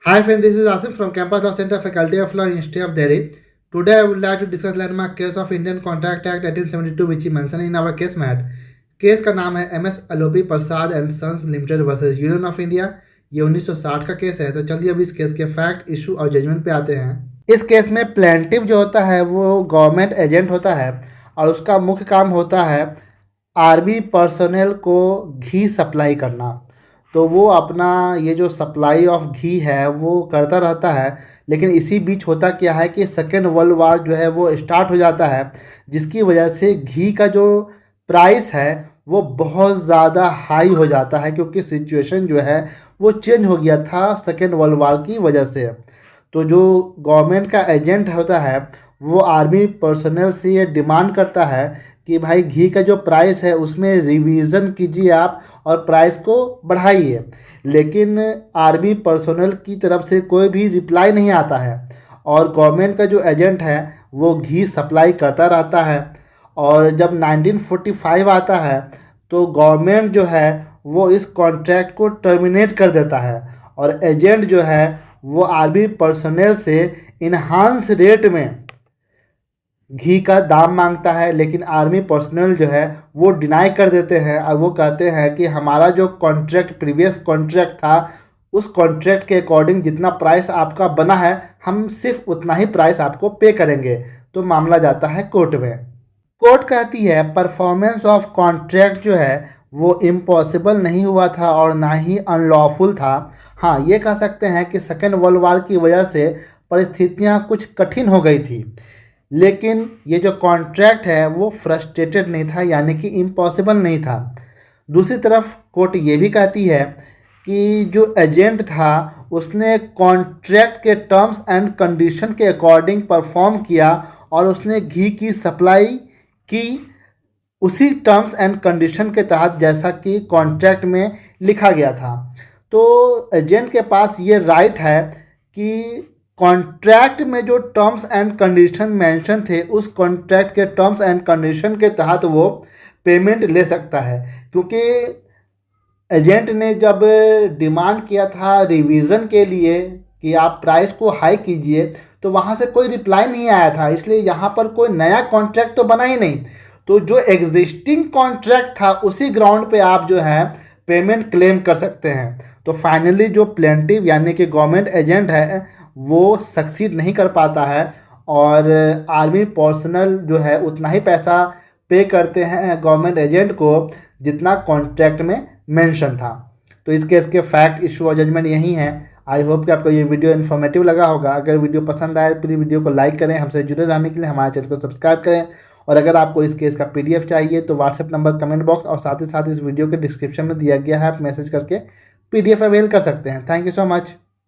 Hi friend, this is Asif from Campus Law Center, Faculty of Law, University of Delhi. Today I would like to discuss landmark case of Indian Contract Act 1872 which is mentioned in our case mat. Case का नाम है MS Alopi Prasad and sons limited versus Union of India. ये 1960 का case है। तो चलिए अब इस केस के फैक्ट, इशू और जजमेंट पे आते हैं। इस केस में प्लेंटिव जो होता है वो गवर्नमेंट एजेंट होता है और उसका मुख्य काम होता है आर्मी पर्सोनेल को घी सप्लाई करना। तो वो अपना ये जो सप्लाई ऑफ घी है वो करता रहता है, लेकिन इसी बीच होता क्या है कि सेकेंड वर्ल्ड वार जो है वो स्टार्ट हो जाता है, जिसकी वजह से घी का जो प्राइस है वो बहुत ज़्यादा हाई हो जाता है, क्योंकि सिचुएशन जो है वो चेंज हो गया था सेकेंड वर्ल्ड वार की वजह से। तो जो गवर्नमेंट का एजेंट होता है वो आर्मी पर्सनल से ये डिमांड करता है कि भाई घी का जो प्राइस है उसमें रिवीज़न कीजिए आप और प्राइस को बढ़ाइए। लेकिन आर्मी पर्सनल की तरफ से कोई भी रिप्लाई नहीं आता है और गवर्नमेंट का जो एजेंट है वो घी सप्लाई करता रहता है। और जब 1945 आता है तो गवर्नमेंट जो है वो इस कॉन्ट्रैक्ट को टर्मिनेट कर देता है और एजेंट जो है वो आर्मी पर्सनल से इन्हांस रेट में घी का दाम मांगता है, लेकिन आर्मी पर्सनल जो है वो डिनाई कर देते हैं और वो कहते हैं कि हमारा जो कॉन्ट्रैक्ट प्रीवियस कॉन्ट्रैक्ट था उस कॉन्ट्रैक्ट के अकॉर्डिंग जितना प्राइस आपका बना है हम सिर्फ उतना ही प्राइस आपको पे करेंगे। तो मामला जाता है कोर्ट में। कोर्ट कहती है परफॉर्मेंस ऑफ कॉन्ट्रैक्ट जो है वो इम्पॉसिबल नहीं हुआ था और ना ही अनलॉफुल था। हाँ, ये कह सकते हैं कि सेकेंड वर्ल्ड वार की वजह से परिस्थितियाँ कुछ कठिन हो गई थी, लेकिन ये जो कॉन्ट्रैक्ट है वो फ्रस्ट्रेटेड नहीं था, यानी कि इम्पॉसिबल नहीं था। दूसरी तरफ कोर्ट ये भी कहती है कि जो एजेंट था उसने कॉन्ट्रैक्ट के टर्म्स एंड कंडीशन के अकॉर्डिंग परफॉर्म किया और उसने घी की सप्लाई की उसी टर्म्स एंड कंडीशन के तहत जैसा कि कॉन्ट्रैक्ट में लिखा गया था। तो एजेंट के पास ये राइट है कि कॉन्ट्रैक्ट में जो टर्म्स एंड कंडीशन मेंशन थे उस कॉन्ट्रैक्ट के टर्म्स एंड कंडीशन के तहत वो पेमेंट ले सकता है। क्योंकि एजेंट ने जब डिमांड किया था रिवीज़न के लिए कि आप प्राइस को हाई कीजिए तो वहाँ से कोई रिप्लाई नहीं आया था, इसलिए यहाँ पर कोई नया कॉन्ट्रैक्ट तो बना ही नहीं। तो जो एग्जिस्टिंग कॉन्ट्रैक्ट था उसी ग्राउंड पे आप जो है पेमेंट क्लेम कर सकते हैं। तो फाइनली जो प्लेंटिव यानी कि गवर्नमेंट एजेंट है वो सक्सीड नहीं कर पाता है और आर्मी पर्सनल जो है उतना ही पैसा पे करते हैं गवर्नमेंट एजेंट को जितना कॉन्ट्रैक्ट में मेंशन था। तो इस केस के फैक्ट, इशू और जजमेंट यही हैं। आई होप कि आपको ये वीडियो इन्फॉर्मेटिव लगा होगा। अगर वीडियो पसंद आए प्लीज़ वीडियो को लाइक करें, हमसे जुड़े रहने के लिए हमारे चैनल को सब्सक्राइब करें। और अगर आपको इस केस का PDF चाहिए तो व्हाट्सएप नंबर कमेंट बॉक्स और साथ ही साथ इस वीडियो के डिस्क्रिप्शन में दिया गया है, आप मैसेज करके PDF अवेल कर सकते हैं। Thank you so much.